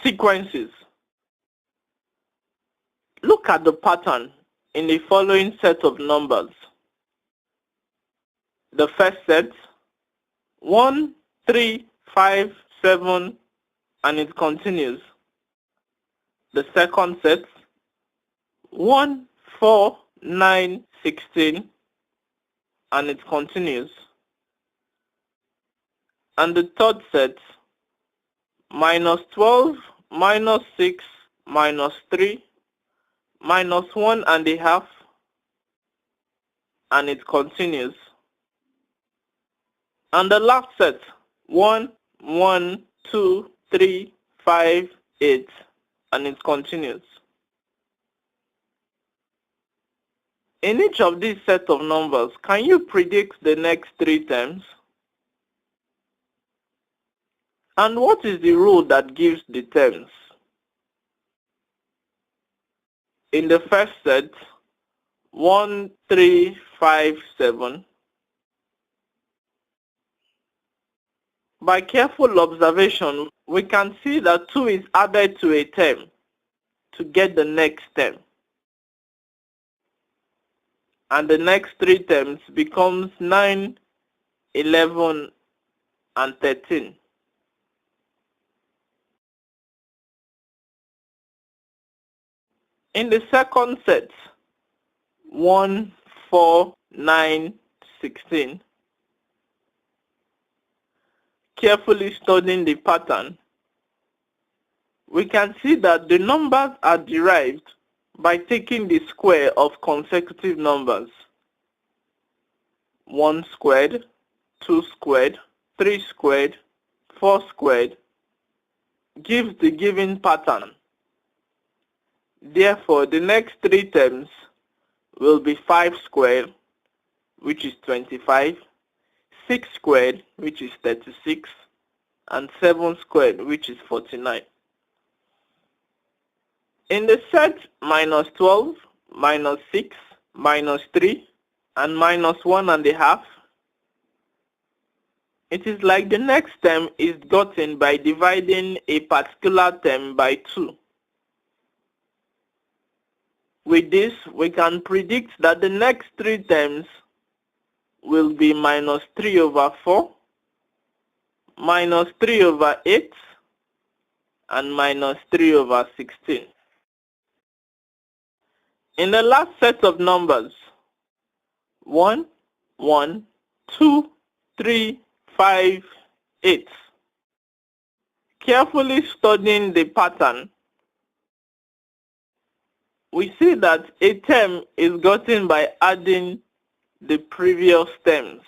Sequences. Look at the pattern in the following set of numbers. The first set, 1, 3, 5, 7, and it continues. The second set, 1, 4, 9, 16, and it continues. And the third set, -12, -6, -3, -1.5, and it continues. And the last set, 1, 1, 2, 3, 5, 8, and it continues. In each of these sets of numbers, can you predict the next 3 terms? And what is the rule that gives the terms? In the first set, 1, 3, 5, 7, by careful observation, we can see that 2 is added to a term to get the next term. And the next 3 terms becomes 9, 11, and 13. In the second set, 1, 4, 9, 16, carefully studying the pattern, we can see that the numbers are derived by taking the square of consecutive numbers. 1 squared, 2 squared, 3 squared, 4 squared gives the given pattern. Therefore, the next 3 terms will be 5 squared, which is 25, 6 squared, which is 36, and 7 squared, which is 49. In the set -12, -6, -3, and -1.5, it is like the next term is gotten by dividing a particular term by 2. With this, we can predict that the next 3 terms will be -3/4, -3/8, and -3/16. In the last set of numbers, 1, 1, 2, 3, 5, 8, carefully studying the pattern, we see that a term is gotten by adding the previous terms.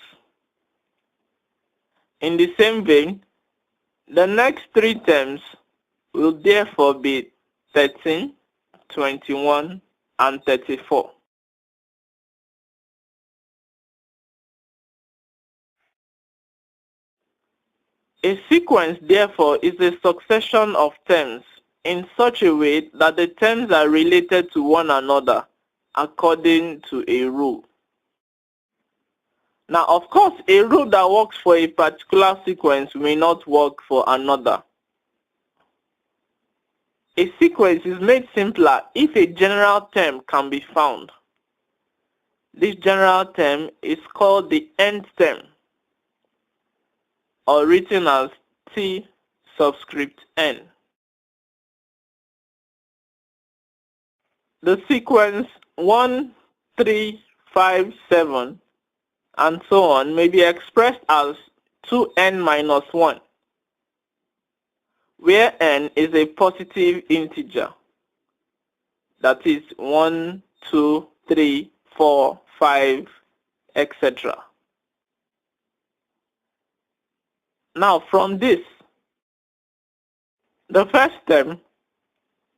In the same vein, the next 3 terms will therefore be 13, 21, and 34. A sequence, therefore, is a succession of terms in such a way that the terms are related to one another according to a rule. Now, of course, a rule that works for a particular sequence may not work for another. A sequence is made simpler if a general term can be found. This general term is called the nth term, or written as T subscript n. The sequence 1, 3, 5, 7, and so on may be expressed as 2n minus 1, where n is a positive integer, that is 1, 2, 3, 4, 5, etc. Now from this, the first term,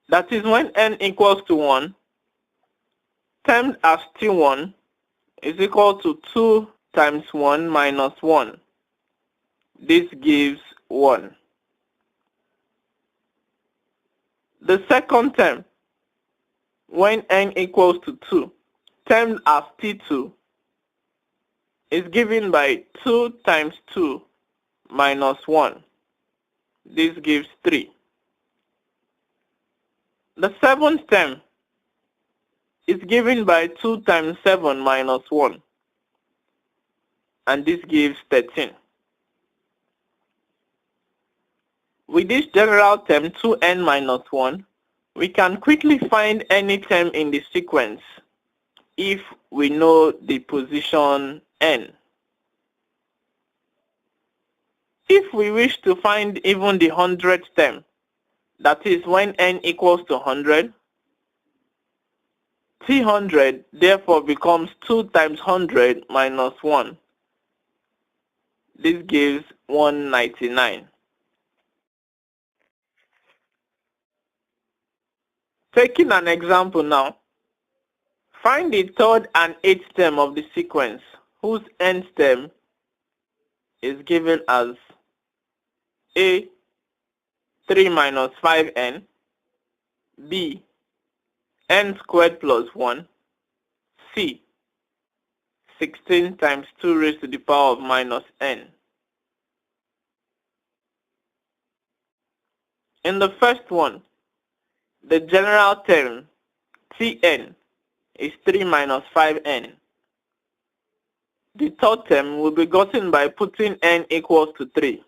that is when n equals to 1, termed as T1, is equal to 2 times 1 minus 1. This gives 1. The second term, when n equals to 2, termed as T2, is given by 2 times 2 minus 1. This gives 3. The seventh term is given by 2 times 7 minus 1, and this gives 13. With this general term 2n minus 1, we can quickly find any term in the sequence if we know the position n. If we wish to find even the 100th term, that is when n equals to 100, T100 therefore becomes 2 times 100 minus 1. This gives 199. Taking an example now, find the third and eighth term of the sequence whose nth term is given as A 3 minus 5n, B n squared plus 1, C 16 times 2 raised to the power of minus n. In the first one, the general term Tn is 3 minus 5n. The third term will be gotten by putting n equals to 3.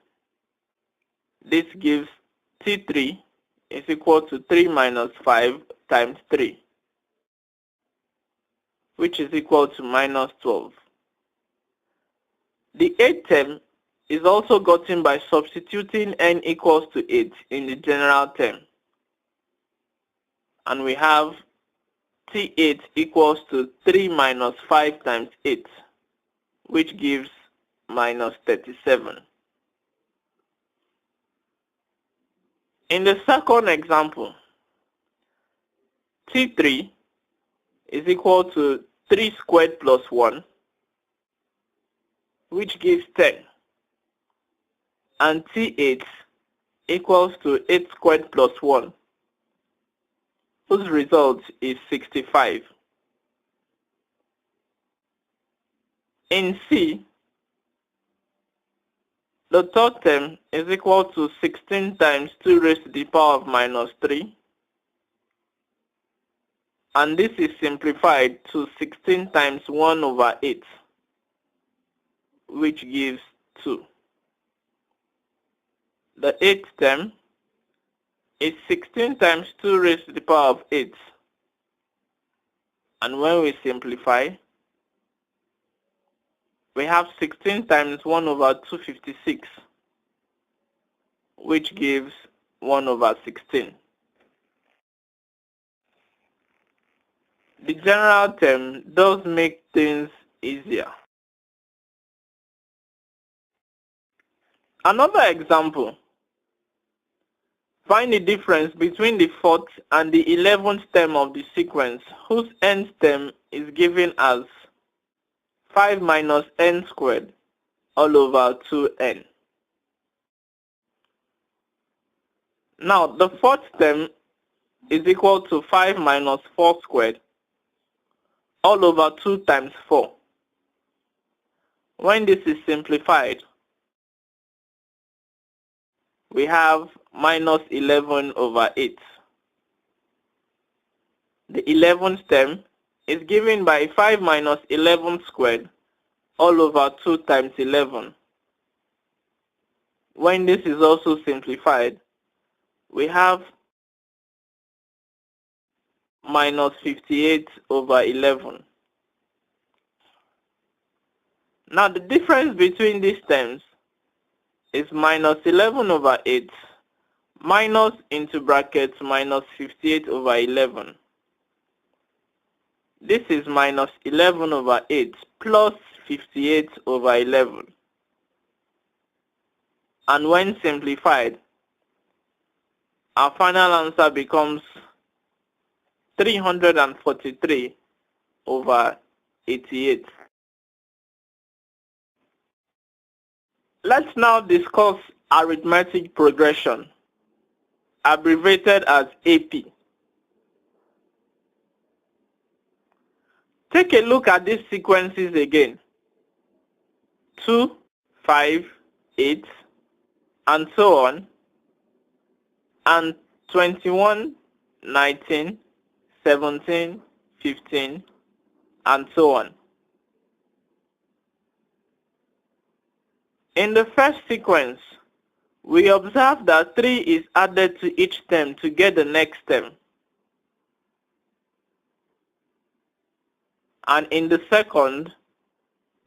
This gives T3 is equal to 3 minus 5 times 3, which is equal to minus 12. The eighth term is also gotten by substituting n equals to 8 in the general term. And we have T8 equals to 3 minus 5 times 8, which gives minus 37. In the second example, T3 is equal to 3 squared plus 1, which gives 10. And T8 equals to 8 squared plus 1, whose result is 65. In C, the third term is equal to 16 times 2 raised to the power of minus 3. And this is simplified to 16 times 1 over 8, which gives 2. The eighth term is 16 times 2 raised to the power of 8. And when we simplify, we have 16 times 1 over 256, which gives 1 over 16. The general term does make things easier. Another example. Find the difference between the 4th and the 11th term of the sequence whose nth term is given as 5 minus n squared all over 2n. Now the 4th term is equal to 5 minus 4 squared all over 2 times 4. When this is simplified, we have minus 11 over 8. The 11th term is given by 5 minus 11 squared all over 2 times 11. When this is also simplified, we have minus 58 over 11. Now the difference between these terms is minus 11 over 8 minus into brackets minus 58 over 11. This is minus 11 over 8 plus 58 over 11. And when simplified, our final answer becomes 343 over 88. Let's now discuss arithmetic progression, abbreviated as AP. Take a look at these sequences again. 2, 5, 8, and so on, and 21, 19, 17, 15, and so on. In the first sequence, we observe that 3 is added to each term to get the next term. And in the second,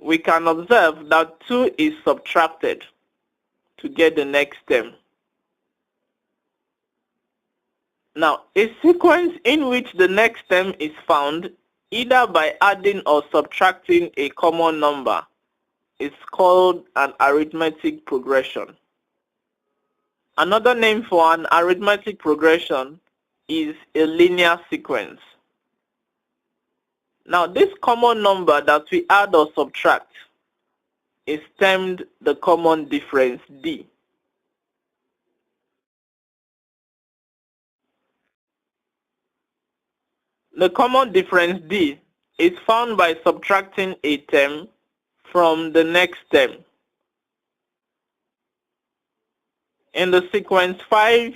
we can observe that 2 is subtracted to get the next term. Now, a sequence in which the next term is found either by adding or subtracting a common number is called an arithmetic progression. Another name for an arithmetic progression is a linear sequence. Now, this common number that we add or subtract is termed the common difference, D. The common difference, D, is found by subtracting a term from the next term. In the sequence 5,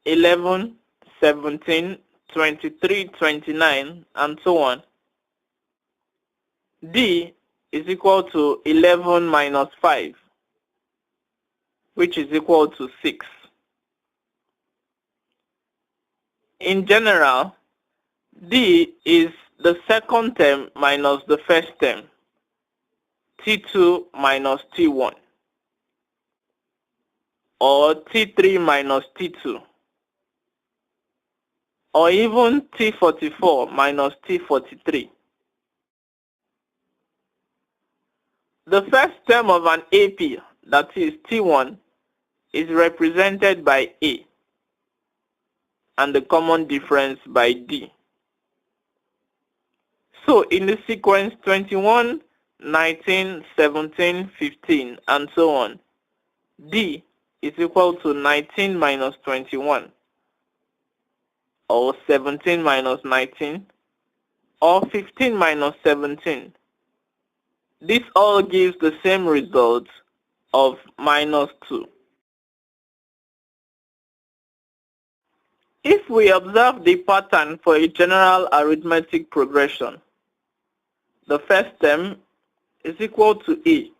11, 17, 23, 29, and so on, D is equal to 11 minus 5, which is equal to 6. In general, D is the second term minus the first term, T2 minus T1, or T3 minus T2, or even T44 minus T43. The first term of an AP, that is T1, is represented by A, and the common difference by D. So in the sequence 21, 19, 17, 15, and so on, D is equal to 19 minus 21, or 17 minus 19, or 15 minus 17. This all gives the same result of minus 2. If we observe the pattern for a general arithmetic progression, the first term is equal to A.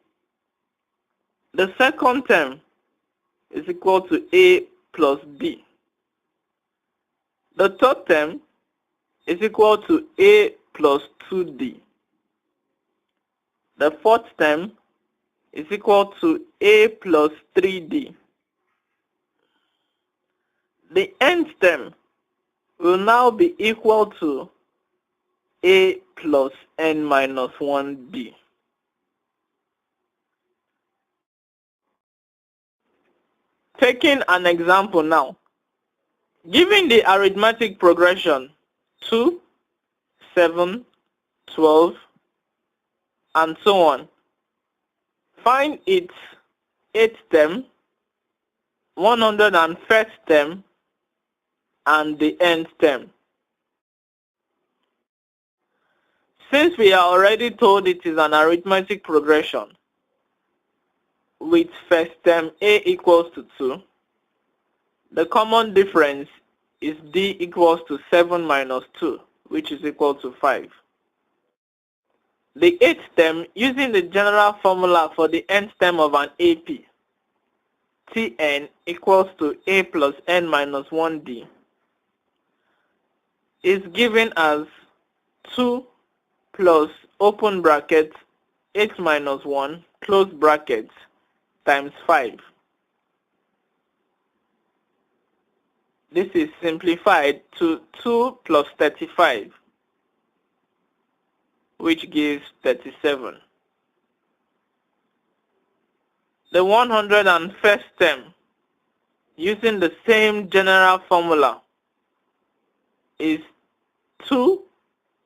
The second term is equal to A plus B. The third term is equal to A plus 2D. The fourth term is equal to A plus 3D. The nth term will now be equal to A plus n minus 1D. Taking an example now, given the arithmetic progression 2, 7, 12, and so on, find its 8th term, 101st term, and the nth term. Since we are already told it is an arithmetic progression with first term A equals to 2, the common difference is D equals to 7 minus 2, which is equal to 5. The 8th term, using the general formula for the nth term of an AP, Tn equals to A plus n minus 1D, is given as 2 plus open bracket 8 minus 1 close bracket times 5. This is simplified to 2 plus 35, which gives 37. The 101st term, using the same general formula, is 2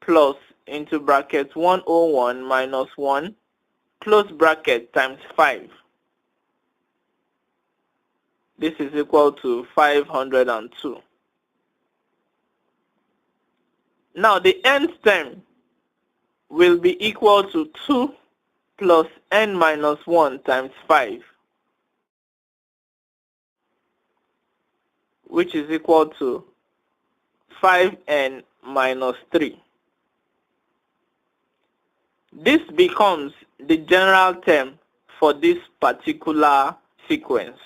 plus into bracket 101 minus 1 close bracket times 5. This is equal to 502. Now the nth term will be equal to 2 plus n minus 1 times 5, which is equal to 5n minus 3. This becomes the general term for this particular sequence.